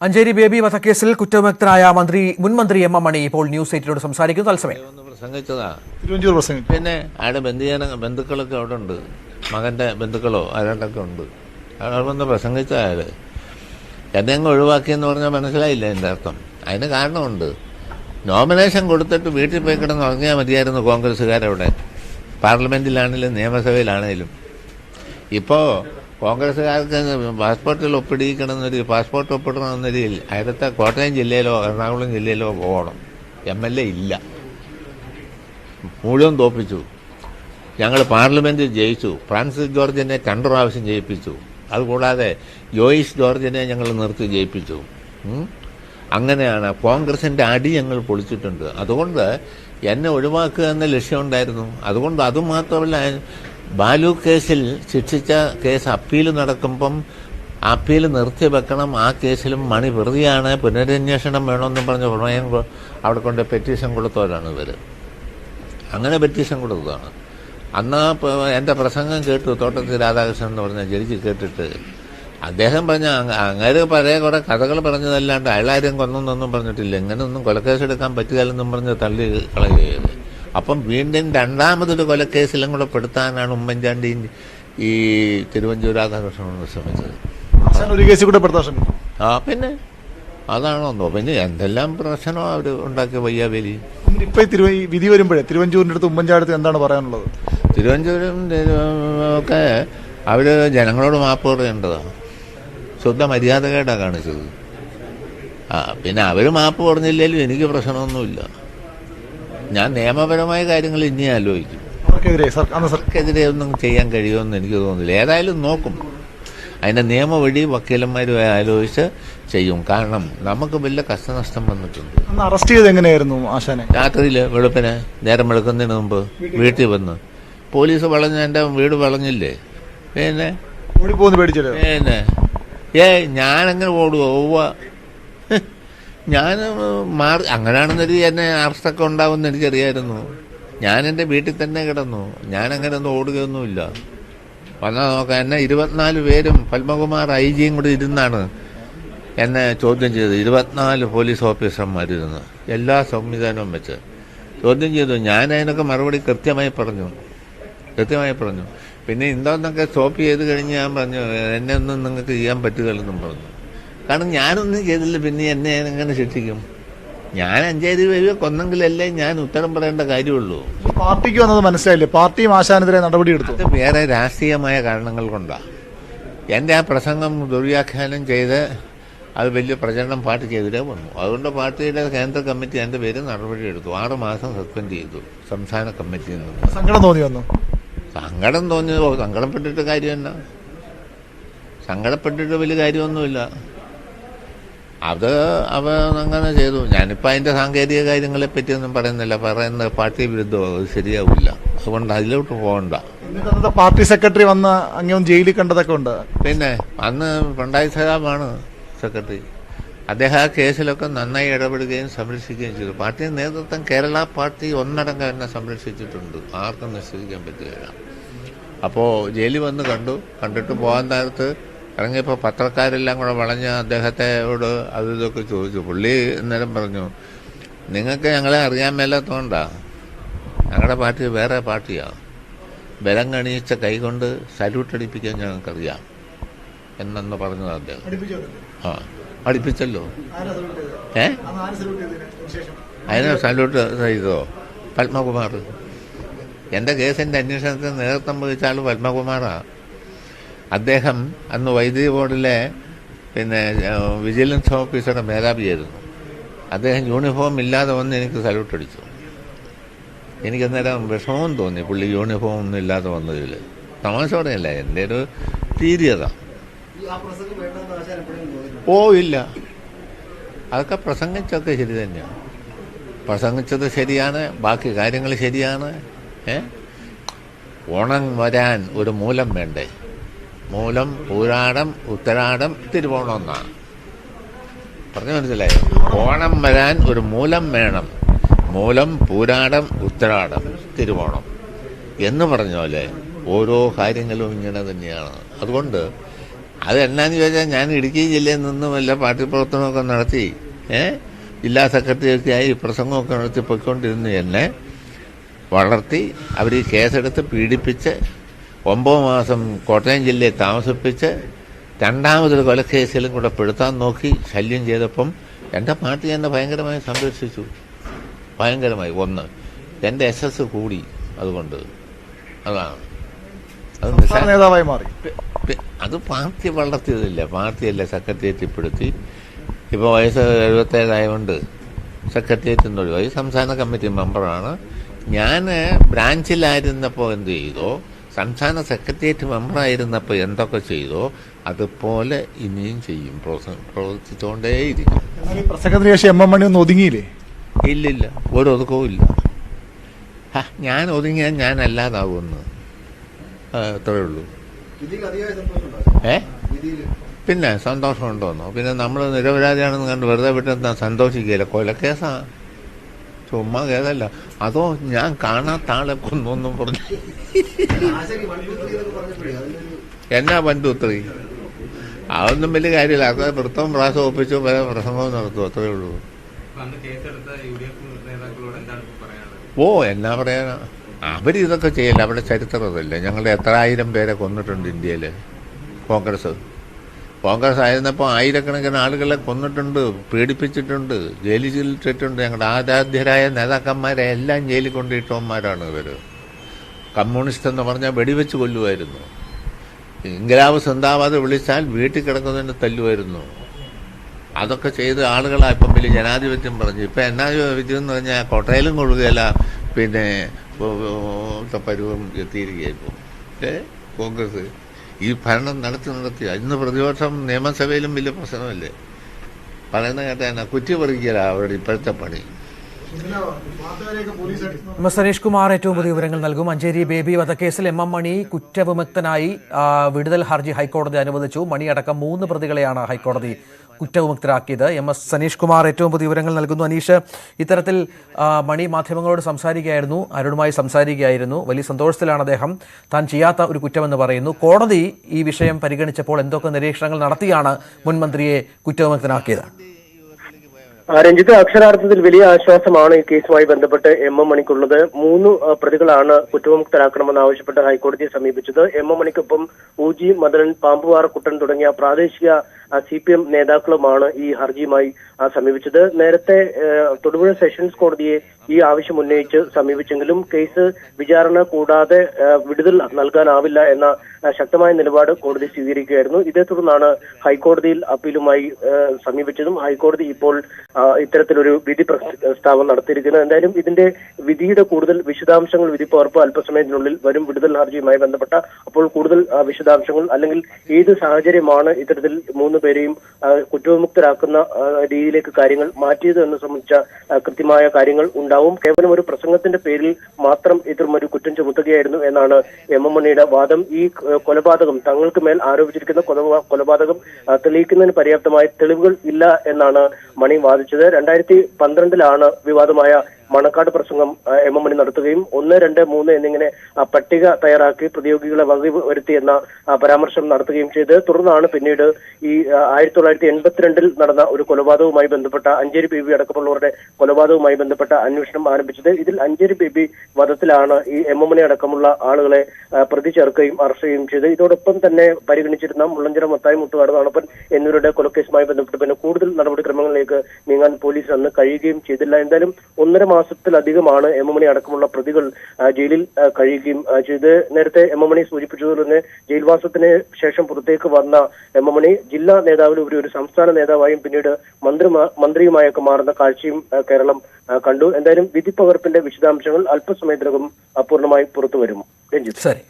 Ancheri baby വധക്കേസിൽ കുറ്റവിമുക്തനായ മുൻ മന്ത്രി എം എം മണി ഇപ്പോൾ ന്യൂസ് 8 സംസാരിക്കുന്നു. തത്സമയം പ്രസംഗിച്ചതാ തിരുവഞ്ചൂർ പിന്നെ അയാളുടെ ബന്ധുക്കളൊക്കെ അവിടെ ഉണ്ട്, മകന്റെ ബന്ധുക്കളോ ആരാണ്ടൊക്കെ ഉണ്ട്. അവിടെ വന്ന് പ്രസംഗിച്ച അയാള് എന്നെ അങ്ങ് ഒഴിവാക്കിയെന്ന് പറഞ്ഞാൽ മനസ്സിലായില്ല എൻ്റെ അർത്ഥം. അതിന് കാരണമുണ്ട്. നോമിനേഷൻ കൊടുത്തിട്ട് വീട്ടിൽ പോയി കിടന്ന് ഉറങ്ങിയാൽ മതിയായിരുന്നു കോൺഗ്രസ്സുകാരവിടെ, പാർലമെന്റിലാണെങ്കിലും നിയമസഭയിലാണെങ്കിലും. ഇപ്പോൾ കോൺഗ്രസ്സുകാർക്ക് പാസ്പോർട്ടിൽ പാസ്പോർട്ട് ഒപ്പിടണമെന്നൊരു അടുത്ത കോട്ടയം ജില്ലയിലോ എറണാകുളം ജില്ലയിലോ പോകണം. MLA ഇല്ല, മുഴുവൻ തോപ്പിച്ചു. ഞങ്ങൾ പാർലമെന്റിൽ ജയിച്ചു. ഫ്രാൻസിസ് ജോർജിനെ 2 പ്രാവശ്യം ജയിപ്പിച്ചു. അതുകൂടാതെ ജോയിസ് ജോർജിനെ ഞങ്ങൾ നിർത്തി ജയിപ്പിച്ചു. അങ്ങനെയാണ് കോൺഗ്രസിന്റെ അടി ഞങ്ങൾ പൊളിച്ചിട്ടുണ്ട്. അതുകൊണ്ട് എന്നെ ഒഴിവാക്കുക എന്ന ലക്ഷ്യമുണ്ടായിരുന്നു. അതുകൊണ്ട് അതുമാത്രമല്ല, ബാലു കേസിൽ ശിക്ഷിച്ച കേസ് അപ്പീൽ നടക്കുമ്പം അപ്പീൽ നിർത്തിവെക്കണം. ആ കേസിലും മണി പ്രതിയാണ്, പുനരന്വേഷണം വേണമെന്നും പറഞ്ഞ് പ്രമേയം അവിടെ കൊണ്ട് പെറ്റീഷൻ കൊടുത്തവരാണ് ഇവർ. അങ്ങനെ പെറ്റീഷൻ കൊടുത്തതാണ്. അന്ന് എൻ്റെ പ്രസംഗം കേട്ടു തോട്ടത്തിൽ രാധാകൃഷ്ണൻ എന്ന് പറഞ്ഞ ജഡ്ജി കേട്ടിട്ട് അദ്ദേഹം പറഞ്ഞ അങ്ങനെ പഴയ കുറെ കഥകൾ പറഞ്ഞതല്ലാണ്ട് അയാളാരും കൊന്നൊന്നും പറഞ്ഞിട്ടില്ല, ഇങ്ങനെയൊന്നും കൊലക്കേസെടുക്കാൻ പറ്റുകയില്ലെന്നും പറഞ്ഞ് തള്ളി കളയുകയത്. അപ്പം വീണ്ടും രണ്ടാമതൊരു കൊലക്കേസിലും കൂടെ പെടുത്താനാണ് ഉമ്മൻചാണ്ടിയും ഈ തിരുവഞ്ചൂർ രാധാകൃഷ്ണനോട് ശ്രമിച്ചത്. പിന്നെ അതാണോ പിന്നെ എന്തെല്ലാം പ്രശ്നമോ അവർ ഉണ്ടാക്കിയ വയ്യാവേലി. ഇപ്പൊ വിധി വരുമ്പോഴേ തിരുവഞ്ചൂരിന്റെ അടുത്ത് ഉമ്മൻചാണ്ടി എന്താണ് പറയാനുള്ളത്? തിരുവഞ്ചൂരും ഒക്കെ അവര് ജനങ്ങളോട് മാപ്പ് പറയേണ്ടതാണ്. ശുദ്ധ മര്യാദകേടാണ് കാണിച്ചത്. പിന്നെ അവര് മാപ്പ് പറഞ്ഞില്ലെങ്കിലും എനിക്ക് പ്രശ്നമൊന്നുമില്ല. ഞാൻ നിയമപരമായ കാര്യങ്ങൾ ഇനി ആലോചിക്കും. അവർക്കെതിരെ ഒന്നും ചെയ്യാൻ കഴിയുമെന്ന് എനിക്ക് തോന്നുന്നില്ല. ഏതായാലും നോക്കും. അതിന്റെ നിയമ വഴി വക്കീലന്മാരുമായി ആലോചിച്ച് ചെയ്യും. കാരണം നമുക്ക് വലിയ കഷ്ടനഷ്ടം വന്നിട്ടുണ്ട്. അറസ്റ്റ് ചെയ്ത് എങ്ങനെയായിരുന്നു ആശാനെ? രാത്രിയിൽ വെളുപ്പിന് നേരം വെളുക്കുന്നതിന് മുമ്പ് വീട്ടിൽ വന്ന് പോലീസ് വളഞ്ഞ് എൻ്റെ വീട് വളഞ്ഞില്ലേ. പിന്നെ പിന്നെ ഞാനെങ്ങനെ ഓടുക? ഞാൻ മാറി അങ്ങനെയാണെന്നൊരു എന്നെ അറസ്റ്റൊക്കെ ഉണ്ടാവുമെന്ന് എനിക്കറിയായിരുന്നു. ഞാൻ എൻ്റെ വീട്ടിൽ തന്നെ കിടന്നു. ഞാനങ്ങനെ ഒന്നും ഓടുകയൊന്നുമില്ല. വന്നാൽ നോക്കാം, എന്നെ 24 പേരും പത്മകുമാർ IG കൂടി ഇരുന്നാണ് എന്നെ ചോദ്യം ചെയ്തത്. 24 പോലീസ് ഓഫീസർമാരിരുന്ന് എല്ലാ സംവിധാനവും വെച്ച് ചോദ്യം ചെയ്തു. ഞാൻ അതിനൊക്കെ മറുപടി കൃത്യമായി പറഞ്ഞു. പിന്നെ എന്തോന്നൊക്കെ സ്റ്റോപ്പ് ചെയ്ത് കഴിഞ്ഞ് ഞാൻ പറഞ്ഞു, എന്നെ ഒന്നും നിങ്ങൾക്ക് ചെയ്യാൻ പറ്റുകയില്ലെന്നും പറഞ്ഞു. കാരണം ഞാനൊന്നും ചെയ്തില്ല, പിന്നെ എന്നെ എങ്ങനെ ശിക്ഷിക്കും? ഞാൻ അഞ്ചേരി ബേബിയെ കൊന്നെങ്കിലല്ലേ ഞാൻ ഉത്തരം പറയേണ്ട കാര്യമുള്ളൂ. പാർട്ടിക്ക് വന്നത് മനസ്സിലായില്ലേ? പാർട്ടിയും ആശാനെതിരെ നടപടിയെടുത്തു. അത് വേറെ രാഷ്ട്രീയമായ കാരണങ്ങൾ കൊണ്ടാണ്. എൻ്റെ ആ പ്രസംഗം ദുർവ്യാഖ്യാനം ചെയ്ത് അത് വലിയ പ്രചരണം പാർട്ടിക്കെതിരെ വന്നു. അതുകൊണ്ട് പാർട്ടിയുടെ കേന്ദ്ര കമ്മിറ്റി എൻ്റെ പേര് നടപടിയെടുത്തു. 6 മാസം സസ്പെൻഡ് ചെയ്തു സംസ്ഥാന കമ്മിറ്റിയിൽ നിന്ന്. സങ്കടം തോന്നി വന്നു? സങ്കടപ്പെട്ടിട്ട് കാര്യം എന്നാ? സങ്കടപ്പെട്ടിട്ട് വലിയ കാര്യമൊന്നുമില്ല. അത് അങ്ങനെ ചെയ്തു. ഞാനിപ്പോൾ അതിൻ്റെ സാങ്കേതിക കാര്യങ്ങളെ പറ്റിയൊന്നും പറയുന്നത് പാർട്ടി വിരുദ്ധമോ, അത് ശരിയാവില്ല. അതുകൊണ്ട് അതിലോട്ട് പോകണ്ട. പാർട്ടി സെക്രട്ടറി വന്ന് അങ്ങനെ ജയിലിൽ കണ്ടതൊക്കെ ഉണ്ട്. പിന്നെ അന്ന് പിണറായി സഖാവാണ് സെക്രട്ടറി. അദ്ദേഹം ആ കേസിലൊക്കെ നന്നായി ഇടപെടുകയും സംരക്ഷിക്കുകയും ചെയ്തു. പാർട്ടി നേതൃത്വം കേരള പാർട്ടി ഒന്നടങ്കം എന്നെ സംരക്ഷിച്ചിട്ടുണ്ട്. ആർക്കും നിശ്ചയിക്കാൻ പറ്റുകയില്ല. അപ്പോൾ ജയിലിൽ വന്ന് കണ്ടിട്ട് പോകാൻ നേരത്ത് ഇറങ്ങിയപ്പോൾ പത്രക്കാരെല്ലാം കൂടെ വളഞ്ഞ് അദ്ദേഹത്തോട് അത് ഇതൊക്കെ ചോദിച്ചു. പുള്ളി അന്നേരം പറഞ്ഞു, നിങ്ങൾക്ക് ഞങ്ങളെ അറിയാൻ മേലാത്തതുകൊണ്ടാ, ഞങ്ങളുടെ പാർട്ടി വേറെ പാർട്ടിയാണ്. ബലം കണിയിച്ച കൈകൊണ്ട് സല്യൂട്ട് അടിപ്പിക്കാൻ ഞങ്ങൾക്കറിയാം എന്നു പറഞ്ഞത് അദ്ദേഹം. അടുപ്പിച്ചല്ലോ. അതിനെ സല്യൂട്ട് ചെയ്തോ? പത്മകുമാർ. എൻ്റെ കേസിൻ്റെ അന്വേഷണത്തിന് നേതൃത്വം വഹിച്ച ആൾ പത്മകുമാറാണ്. അദ്ദേഹം അന്ന് വൈദ്യുതി ബോർഡിലെ വിജിലൻസ് ഓഫീസറുടെ മേധാവിയായിരുന്നു. അദ്ദേഹം യൂണിഫോം ഇല്ലാതെ വന്ന് എനിക്ക് സല്യൂട്ട് അടിച്ചു. എനിക്കന്നേരം വിഷമവും തോന്നി, പുള്ളി യൂണിഫോം ഒന്നും ഇല്ലാതെ വന്നതിൽ. തമാശയോടെയല്ല, എൻ്റെ ഒരു തീര്യത. ഇല്ല, അതൊക്കെ പ്രസംഗിച്ചൊക്കെ ശരി തന്നെയാണ്. പ്രസംഗിച്ചത് ശരിയാണ്, ബാക്കി കാര്യങ്ങൾ ശരിയാണ്. ഓണം വരാൻ ഒരു മൂലം വേണ്ടേ? മൂലം, പൂരാടം, ഉത്തരാടം, തിരുവോണം എന്നാണ് പറഞ്ഞു. മനസ്സിലായോ? ഓണം വരാൻ ഒരു മൂലം വേണം. മൂലം, പൂരാടം, ഉത്തരാടം, തിരുവോണം എന്ന് പറഞ്ഞ പോലെ ഓരോ കാര്യങ്ങളും ഇങ്ങനെ തന്നെയാണ്. അതുകൊണ്ട് അത് എന്നാന്ന് ചോദിച്ചാൽ ഞാൻ ഇടുക്കി ജില്ലയിൽ നിന്ന് വല്ല പാർട്ടി പ്രവർത്തനമൊക്കെ നടത്തി ജില്ലാ സെക്രട്ടറിയൊക്കെയായി പ്രസംഗമൊക്കെ നടത്തി പൊയ്ക്കൊണ്ടിരുന്നു എന്നെ വളർത്തി അവർ കേസെടുത്ത് പീഡിപ്പിച്ച് 9 മാസം കോട്ടയം ജില്ലയിൽ താമസിപ്പിച്ച് രണ്ടാമതൊരു കൊലക്കേസിലും കൂടെ പെടുത്താൻ നോക്കി ശല്യം ചെയ്തപ്പം എൻ്റെ പാർട്ടി എന്നെ ഭയങ്കരമായി സംരക്ഷിച്ചു. ഭയങ്കരമായി. ഒന്ന്, എൻ്റെ SS കൂടി. അതുകൊണ്ട് അതാണ് അത് നേതാവായി മാറി. അത് പാർട്ടി വളർത്തിയതില്ല, പാർട്ടിയല്ല സെക്രട്ടേറിയറ്റിൽ പെടുത്തി. ഇപ്പോൾ വയസ്സ് 77 ആയതുകൊണ്ട് സെക്രട്ടേറിയറ്റിൽ ഒഴിവായി. സംസ്ഥാന കമ്മിറ്റി മെമ്പറാണ്. ഞാൻ ബ്രാഞ്ചിലായിരുന്നപ്പോൾ എന്ത് ചെയ്തോ, സംസ്ഥാന സെക്രട്ടേറിയറ്റ് മെമ്പറായിരുന്നപ്പോൾ എന്തൊക്കെ ചെയ്തോ അതുപോലെ ഇനിയും ചെയ്യും, പ്രവർത്തിച്ചുകൊണ്ടേയിരിക്കും. പ്രസംഗത്തിന് ശേഷം MM മണി ഒന്നും ഒതുങ്ങിയില്ലേ? ഇല്ലില്ല, ഒരു ഒതുക്കവും ഇല്ല. ഞാൻ ഒതുങ്ങിയാൽ ഞാൻ അല്ലാതാവുമെന്ന് അത്രേ ഉള്ളൂ. പിന്നെ സന്തോഷമുണ്ടോന്നോ? പിന്നെ നമ്മൾ നിരപരാധിയാണെന്ന് കണ്ട് വെറുതെ വിട്ടെന്താ സന്തോഷിക്കുകയില്ല? കൊലക്കേസാണ്, ചുമ്മാ കേസല്ല. അതോ ഞാൻ കാണാത്ത ആളെ കൊന്നൊന്നും പറഞ്ഞു. എന്നാ 1, 2, 3 അതൊന്നും വലിയ കാര്യമില്ല. അത് വൃത്തവും പ്രാസവും ഒപ്പിച്ചു പല പ്രസംഗവും നടത്തും, അത്രേ ഉള്ളൂ. എന്നാ പറയാനാ, അവരിതൊക്കെ ചെയ്യല്ല. അവിടെ ചരിത്രമല്ല. ഞങ്ങളുടെ എത്ര ആയിരം പേരെ കൊന്നിട്ടുണ്ട് ഇന്ത്യയിൽ. കോൺഗ്രസ് ആയിരുന്നപ്പോൾ ആയിരക്കണക്കിന് ആളുകളെ കൊന്നിട്ടുണ്ട്, പീഡിപ്പിച്ചിട്ടുണ്ട്, ജയിലിലിട്ടിട്ടുണ്ട്. ഞങ്ങളുടെ ആരാധ്യരായ നേതാക്കന്മാരെ എല്ലാം ജയിലിൽ കൊണ്ടിട്ടവന്മാരാണ് ഇവർ. കമ്മ്യൂണിസ്റ്റ് എന്ന് പറഞ്ഞാൽ വെടിവെച്ച് കൊല്ലുമായിരുന്നു. ഇംഗ്ലാവ് സിന്ദാബാദ് വിളിച്ചാൽ വീട്ടിൽ കിടക്കുന്നതിന് തല്ലുമായിരുന്നു. അതൊക്കെ ചെയ്ത് ആളുകളാണ് ഇപ്പം വലിയ ജനാധിപത്യം പറഞ്ഞു. ഇപ്പം എന്നാ വിജയം പറഞ്ഞാൽ കോട്ടയിലും കൊള്ളുകയല്ല, പിന്നെ പരുവം എത്തിയിരിക്കുകയായിപ്പോൾ കോൺഗ്രസ് ഈ ഭരണം നടത്തി. ഇന്ന് പ്രതിപക്ഷം നിയമസഭയിലും വലിയ പ്രശ്നമല്ലേ? പറയുന്ന കേട്ടാ കുറ്റി പറിക്കല അവരുടെ ഇപ്പോഴത്തെ പണി. സനീഷ് കുമാർ ഏറ്റവും പുതിയ വിവരങ്ങൾ നൽകും. മഞ്ചേരി ബേബി വധക്കേസിൽ MM മണി കുറ്റവിമുക്തനായി വിടുതൽ ഹർജി ഹൈക്കോടതി അനുവദിച്ചു. മണി അടക്കം 3 പ്രതികളെയാണ് ഹൈക്കോടതി കുറ്റവിമുക്തരാക്കിയത്. MS സനീഷ് കുമാർ ഏറ്റവും പുതിയ വിവരങ്ങൾ നൽകുന്നു. അനീഷ്, ഇത്തരത്തിൽ മണി മാധ്യമങ്ങളോട് സംസാരിക്കുകയായിരുന്നു, അരുണുമായി സംസാരിക്കുകയായിരുന്നു. വലിയ സന്തോഷത്തിലാണ് അദ്ദേഹം. താൻ ചെയ്യാത്ത ഒരു കുറ്റമെന്ന് പറയുന്നു. കോടതി ഈ വിഷയം പരിഗണിച്ചപ്പോൾ എന്തൊക്കെ നിരീക്ഷണങ്ങൾ നടത്തിയാണ് മുൻ മന്ത്രിയെ കുറ്റവിമുക്തനാക്കിയത്? രഞ്ജിത്ത്, അക്ഷരാർത്ഥത്തിൽ വലിയ ആശ്വാസമാണ് ഈ കേസുമായി ബന്ധപ്പെട്ട് MM മണിക്കുള്ളത്. 3 പ്രതികളാണ് കുറ്റവിമുക്തരാക്കണമെന്ന് ആവശ്യപ്പെട്ട് ഹൈക്കോടതിയെ സമീപിച്ചത്. MM മണിക്കൊപ്പം UG മദനൻ, പാമ്പുവാറ കുട്ടൻ തുടങ്ങിയ പ്രാദേശിക CPM നേതാക്കളുമാണ് ഈ ഹർജിയുമായി സമീപിച്ചത്. നേരത്തെ തൊടുപുഴ സെഷൻസ് കോടതിയെ ഈ ആവശ്യം ഉന്നയിച്ച് സമീപിച്ചെങ്കിലും കേസ് വിചാരണ കൂടാതെ വിടുതൽ നൽകാനാവില്ല എന്ന ശക്തമായ നിലപാട് കോടതി സ്വീകരിക്കുകയായിരുന്നു. ഇതേ തുടർന്നാണ് ഹൈക്കോടതിയിൽ അപ്പീലുമായി സമീപിച്ചതും ഹൈക്കോടതി ഇപ്പോൾ ഇത്തരത്തിലൊരു വിധി പ്രസ്താവന നടത്തിയിരിക്കുന്നത്. എന്തായാലും ഇതിന്റെ വിധിയുടെ കൂടുതൽ വിശദാംശങ്ങൾ വിധിപ്പകർപ്പ് അല്പസമയത്തിനുള്ളിൽ വരും. വിടുതൽ ഹർജിയുമായി ബന്ധപ്പെട്ട അപ്പോൾ കൂടുതൽ വിശദാംശങ്ങൾ അല്ലെങ്കിൽ ഏത് സാഹചര്യമാണ് ഇത്തരത്തിൽ 3 പേരെയും കുറ്റവിമുക്തരാക്കുന്ന രീതിയിലേക്ക് കാര്യങ്ങൾ മാറ്റിയത് എന്ന് സംബന്ധിച്ച കൃത്യമായ കാര്യങ്ങൾ ഉണ്ടാവും. കേവലം ഒരു പ്രസംഗത്തിന്റെ പേരിൽ മാത്രം ഇത്തരമൊരു കുറ്റം ചുമത്തുകയായിരുന്നു എന്നാണ് MM മണിയുടെ വാദം. ഈ കൊലപാതകം, തങ്ങൾക്ക് മേൽ ആരോപിച്ചിരിക്കുന്ന കൊലപാതകം തെളിയിക്കുന്നതിന് പര്യാപ്തമായ തെളിവുകൾ ഇല്ല എന്നാണ് മണി വാദിച്ചത്. 2012 വിവാദമായ മണക്കാട് പ്രസംഗം MM മണി നടത്തുകയും 1, 2, 3 എന്നിങ്ങനെ പട്ടിക തയ്യാറാക്കി പ്രതിയോഗികളെ വകവരുത്തി എന്ന പരാമർശം നടത്തുകയും ചെയ്ത് തുടർന്നാണ് പിന്നീട് ഈ 1982 നടന്ന ഒരു കൊലപാതകവുമായി ബന്ധപ്പെട്ട അഞ്ചേരി ബേബി അടക്കമുള്ളവരുടെ കൊലപാതകവുമായി ബന്ധപ്പെട്ട അന്വേഷണം ആരംഭിച്ചത്. ഇതിൽ അഞ്ചേരി ബേബി വധത്തിലാണ് ഈ MM മണി അടക്കമുള്ള ആളുകളെ പ്രതി ചേർക്കുകയും അറസ്റ്റ് ചെയ്യുകയും ചെയ്ത്. ഇതോടൊപ്പം തന്നെ പരിഗണിച്ചിരുന്ന മുള്ളഞ്ചിറ മത്തായി മുട്ടുകാട് നാണപ്പൻ എന്നിവരുടെ കൊലക്കേസുമായി ബന്ധപ്പെട്ട് പിന്നെ കൂടുതൽ നടപടിക്രമങ്ങളിലേക്ക് നീങ്ങാൻ പോലീസ് അന്ന് കഴിയുകയും ചെയ്തില്ല. എന്തായാലും 1.5 മാസത്തിലധികമാണ് MM മണി അടക്കമുള്ള പ്രതികൾ ജയിലിൽ കഴിയുകയും ചെയ്ത്. നേരത്തെ MM മണി സൂചിപ്പിച്ചതുപോലെ തന്നെ ജയിൽവാസത്തിന് ശേഷം പുറത്തേക്ക് വന്ന MM മണി ജില്ലാ നേതാവിലുപരി ഒരു സംസ്ഥാന നേതാവായും പിന്നീട് മന്ത്രിയുമായൊക്കെ മാറുന്ന കാഴ്ചയും കേരളം കണ്ടു. എന്തായാലും വിധിപ്പകർപ്പിന്റെ വിശദാംശങ്ങൾ അല്പസമയത്തിനകം പൂർണ്ണമായി പുറത്തുവരും. രഞ്ജിത്ത്. ശരി.